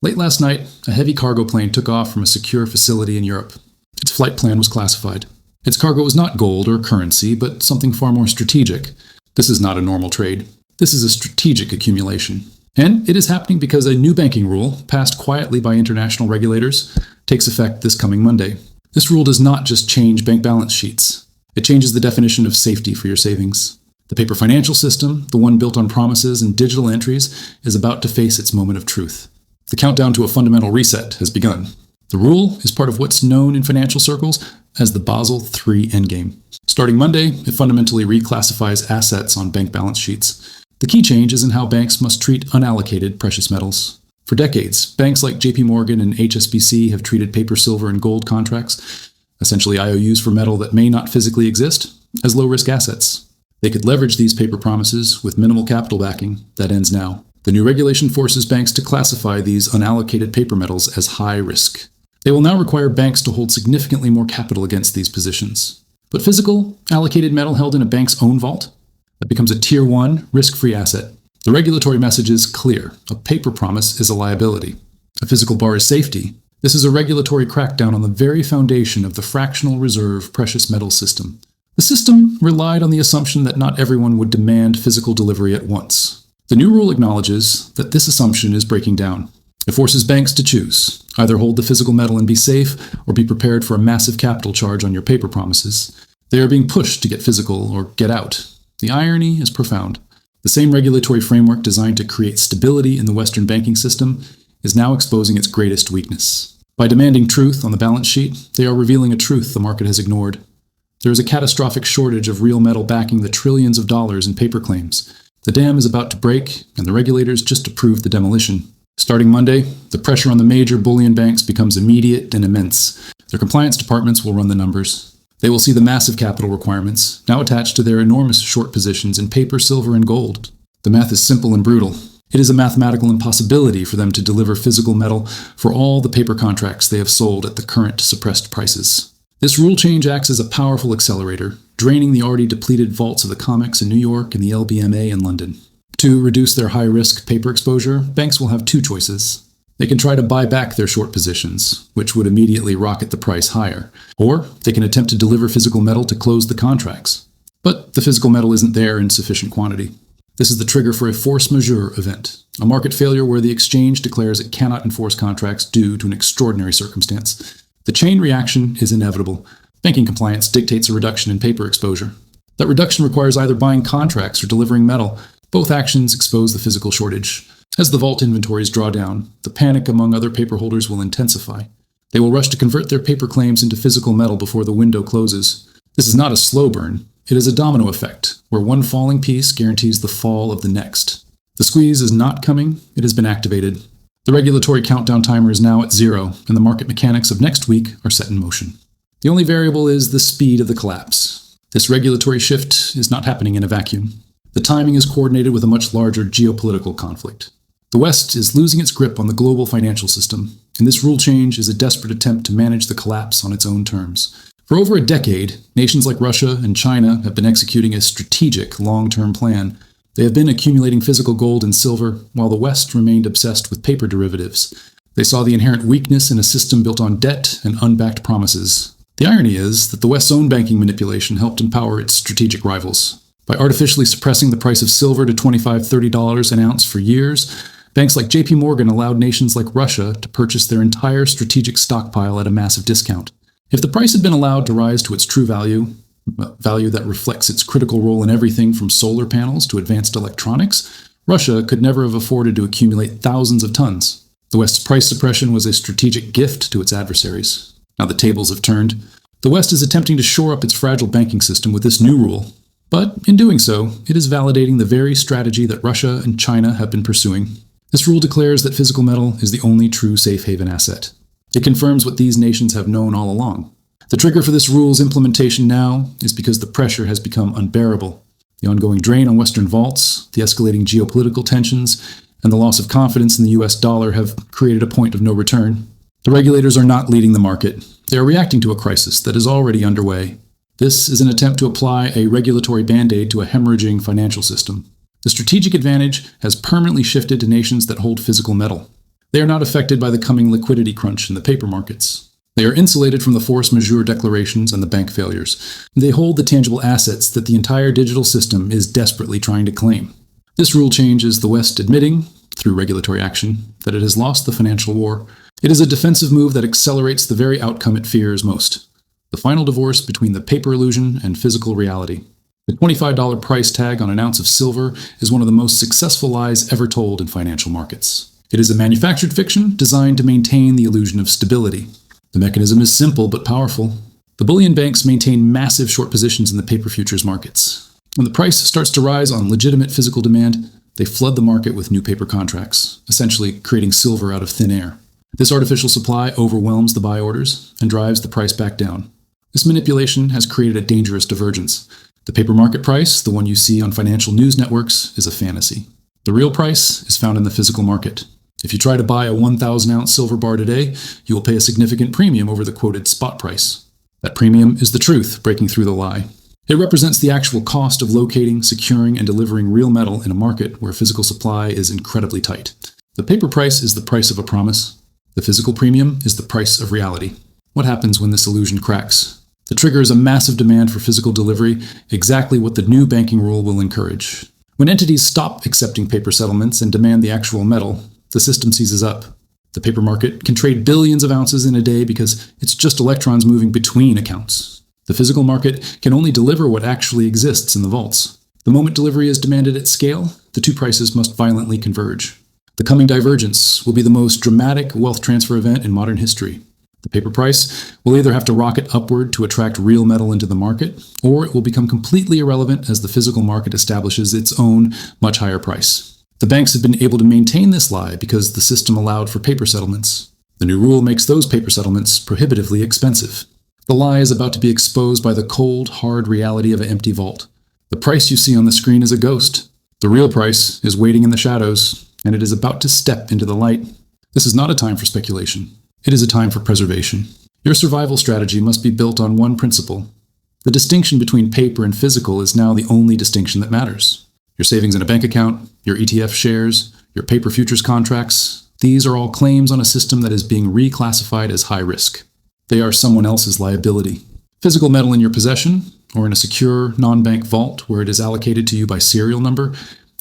Late last night, a heavy cargo plane took off from a secure facility in Europe. Its flight plan was classified. Its cargo was not gold or currency, but something far more strategic. This is not a normal trade. This is a strategic accumulation. And it is happening because a new banking rule, passed quietly by international regulators, takes effect this coming Monday. This rule does not just change bank balance sheets. It changes the definition of safety for your savings. The paper financial system, the one built on promises and digital entries, is about to face its moment of truth. The countdown to a fundamental reset has begun. The rule is part of what's known in financial circles as the Basel III Endgame. Starting Monday, it fundamentally reclassifies assets on bank balance sheets. The key change is in how banks must treat unallocated precious metals. For decades, banks like JP Morgan and HSBC have treated paper, silver, and gold contracts, essentially IOUs for metal that may not physically exist, as low-risk assets. They could leverage these paper promises with minimal capital backing. That ends now. The new regulation forces banks to classify these unallocated paper metals as high risk. They will now require banks to hold significantly more capital against these positions. But physical, allocated metal held in a bank's own vault? That becomes a Tier 1, risk-free asset. The regulatory message is clear. A paper promise is a liability. A physical bar is safety. This is a regulatory crackdown on the very foundation of the fractional reserve precious metal system. The system relied on the assumption that not everyone would demand physical delivery at once. The new rule acknowledges that this assumption is breaking down. It forces banks to choose, either hold the physical metal and be safe, or be prepared for a massive capital charge on your paper promises. They are being pushed to get physical or get out. The irony is profound. The same regulatory framework designed to create stability in the Western banking system is now exposing its greatest weakness. By demanding truth on the balance sheet, they are revealing a truth the market has ignored. There is a catastrophic shortage of real metal backing the trillions of dollars in paper claims. The dam is about to break, and the regulators just approved the demolition. Starting Monday, the pressure on the major bullion banks becomes immediate and immense. Their compliance departments will run the numbers. They will see the massive capital requirements, now attached to their enormous short positions in paper, silver, and gold. The math is simple and brutal. It is a mathematical impossibility for them to deliver physical metal for all the paper contracts they have sold at the current suppressed prices. This rule change acts as a powerful accelerator, draining the already depleted vaults of the COMEX in New York and the LBMA in London. To reduce their high-risk paper exposure, banks will have two choices. They can try to buy back their short positions, which would immediately rocket the price higher, or they can attempt to deliver physical metal to close the contracts. But the physical metal isn't there in sufficient quantity. This is the trigger for a force majeure event, a market failure where the exchange declares it cannot enforce contracts due to an extraordinary circumstance. The chain reaction is inevitable. Banking compliance dictates a reduction in paper exposure. That reduction requires either buying contracts or delivering metal. Both actions expose the physical shortage. As the vault inventories draw down, the panic among other paper holders will intensify. They will rush to convert their paper claims into physical metal before the window closes. This is not a slow burn. It is a domino effect, where one falling piece guarantees the fall of the next. The squeeze is not coming. It has been activated. The regulatory countdown timer is now at 0, and the market mechanics of next week are set in motion. The only variable is the speed of the collapse. This regulatory shift is not happening in a vacuum. The timing is coordinated with a much larger geopolitical conflict. The West is losing its grip on the global financial system, and this rule change is a desperate attempt to manage the collapse on its own terms. For over a decade, nations like Russia and China have been executing a strategic long-term plan. They have been accumulating physical gold and silver, while the West remained obsessed with paper derivatives. They saw the inherent weakness in a system built on debt and unbacked promises. The irony is that the West's own banking manipulation helped empower its strategic rivals. By artificially suppressing the price of silver to $25–30 an ounce for years, banks like JP Morgan allowed nations like Russia to purchase their entire strategic stockpile at a massive discount. If the price had been allowed to rise to its true value that reflects its critical role in everything from solar panels to advanced electronics, Russia could never have afforded to accumulate thousands of tons. The West's price suppression was a strategic gift to its adversaries. Now the tables have turned. The West is attempting to shore up its fragile banking system with this new rule. But in doing so, it is validating the very strategy that Russia and China have been pursuing. This rule declares that physical metal is the only true safe haven asset. It confirms what these nations have known all along. The trigger for this rule's implementation now is because the pressure has become unbearable. The ongoing drain on Western vaults, the escalating geopolitical tensions, and the loss of confidence in the US dollar have created a point of no return. The regulators are not leading the market. They are reacting to a crisis that is already underway. This is an attempt to apply a regulatory band-aid to a hemorrhaging financial system. The strategic advantage has permanently shifted to nations that hold physical metal. They are not affected by the coming liquidity crunch in the paper markets. They are insulated from the force majeure declarations and the bank failures. They hold the tangible assets that the entire digital system is desperately trying to claim. This rule change is the West admitting, through regulatory action, that it has lost the financial war. It is a defensive move that accelerates the very outcome it fears most: the final divorce between the paper illusion and physical reality. The $25 price tag on an ounce of silver is one of the most successful lies ever told in financial markets. It is a manufactured fiction designed to maintain the illusion of stability. The mechanism is simple but powerful. The bullion banks maintain massive short positions in the paper futures markets. When the price starts to rise on legitimate physical demand, they flood the market with new paper contracts, essentially creating silver out of thin air. This artificial supply overwhelms the buy orders and drives the price back down. This manipulation has created a dangerous divergence. The paper market price, the one you see on financial news networks, is a fantasy. The real price is found in the physical market. If you try to buy a 1,000-ounce silver bar today, you will pay a significant premium over the quoted spot price. That premium is the truth breaking through the lie. It represents the actual cost of locating, securing, and delivering real metal in a market where physical supply is incredibly tight. The paper price is the price of a promise. The physical premium is the price of reality. What happens when this illusion cracks? The trigger is a massive demand for physical delivery, exactly what the new banking rule will encourage. When entities stop accepting paper settlements and demand the actual metal, the system seizes up. The paper market can trade billions of ounces in a day because it's just electrons moving between accounts. The physical market can only deliver what actually exists in the vaults. The moment delivery is demanded at scale, the two prices must violently converge. The coming divergence will be the most dramatic wealth transfer event in modern history. The paper price will either have to rocket upward to attract real metal into the market, or it will become completely irrelevant as the physical market establishes its own much higher price. The banks have been able to maintain this lie because the system allowed for paper settlements. The new rule makes those paper settlements prohibitively expensive. The lie is about to be exposed by the cold, hard reality of an empty vault. The price you see on the screen is a ghost. The real price is waiting in the shadows, and it is about to step into the light. This is not a time for speculation. It is a time for preservation. Your survival strategy must be built on one principle. The distinction between paper and physical is now the only distinction that matters. Your savings in a bank account, your ETF shares, your paper futures contracts, these are all claims on a system that is being reclassified as high risk. They are someone else's liability. Physical metal in your possession, or in a secure, non-bank vault where it is allocated to you by serial number,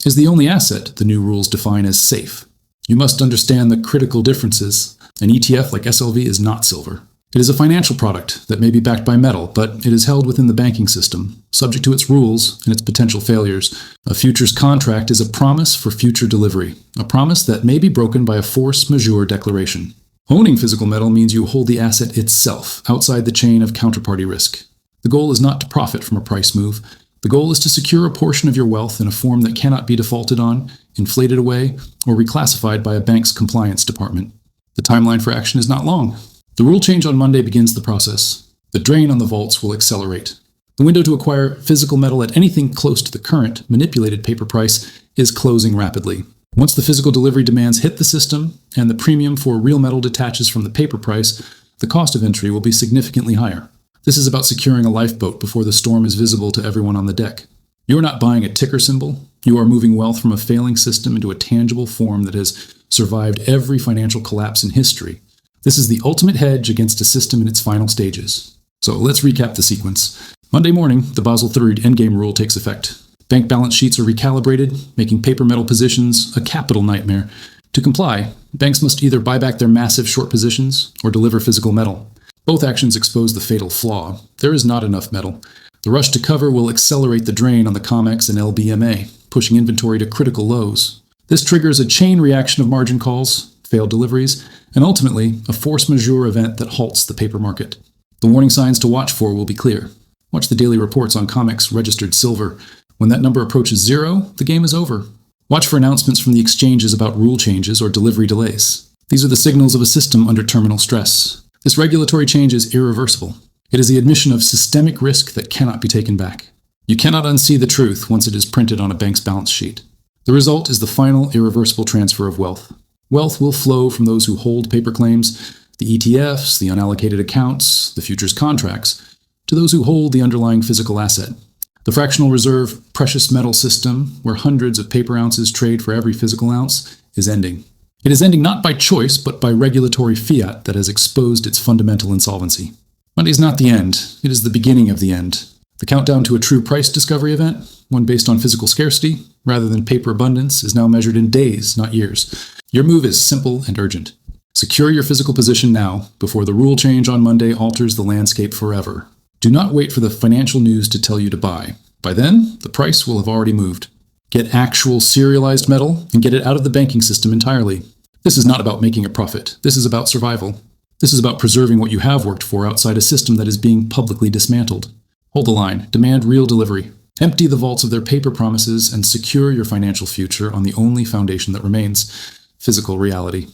is the only asset the new rules define as safe. You must understand the critical differences. An ETF like SLV is not silver. It is a financial product that may be backed by metal, but it is held within the banking system, subject to its rules and its potential failures. A futures contract is a promise for future delivery, a promise that may be broken by a force majeure declaration. Owning physical metal means you hold the asset itself, outside the chain of counterparty risk. The goal is not to profit from a price move. The goal is to secure a portion of your wealth in a form that cannot be defaulted on, inflated away, or reclassified by a bank's compliance department. The timeline for action is not long. The rule change on Monday begins the process. The drain on the vaults will accelerate. The window to acquire physical metal at anything close to the current, manipulated paper price is closing rapidly. Once the physical delivery demands hit the system, and the premium for real metal detaches from the paper price, the cost of entry will be significantly higher. This is about securing a lifeboat before the storm is visible to everyone on the deck. You are not buying a ticker symbol. You are moving wealth from a failing system into a tangible form that has survived every financial collapse in history. This is the ultimate hedge against a system in its final stages. So let's recap the sequence. Monday morning, the Basel III Endgame rule takes effect. Bank balance sheets are recalibrated, making paper metal positions a capital nightmare. To comply, banks must either buy back their massive short positions or deliver physical metal. Both actions expose the fatal flaw. There is not enough metal. The rush to cover will accelerate the drain on the COMEX and LBMA, pushing inventory to critical lows. This triggers a chain reaction of margin calls, failed deliveries, and ultimately a force majeure event that halts the paper market. The warning signs to watch for will be clear. Watch the daily reports on COMEX registered silver. When that number approaches zero, the game is over. Watch for announcements from the exchanges about rule changes or delivery delays. These are the signals of a system under terminal stress. This regulatory change is irreversible. It is the admission of systemic risk that cannot be taken back. You cannot unsee the truth once it is printed on a bank's balance sheet. The result is the final irreversible transfer of wealth. Wealth will flow from those who hold paper claims, the ETFs, the unallocated accounts, the futures contracts, to those who hold the underlying physical asset. The fractional reserve precious metal system, where hundreds of paper ounces trade for every physical ounce, is ending. It is ending not by choice, but by regulatory fiat that has exposed its fundamental insolvency. Monday is not the end. It is the beginning of the end. The countdown to a true price discovery event, one based on physical scarcity, rather than paper abundance, is now measured in days, not years. Your move is simple and urgent. Secure your physical position now, before the rule change on Monday alters the landscape forever. Do not wait for the financial news to tell you to buy. By then, the price will have already moved. Get actual serialized metal and get it out of the banking system entirely. This is not about making a profit. This is about survival. This is about preserving what you have worked for outside a system that is being publicly dismantled. Hold the line. Demand real delivery. Empty the vaults of their paper promises and secure your financial future on the only foundation that remains: physical reality.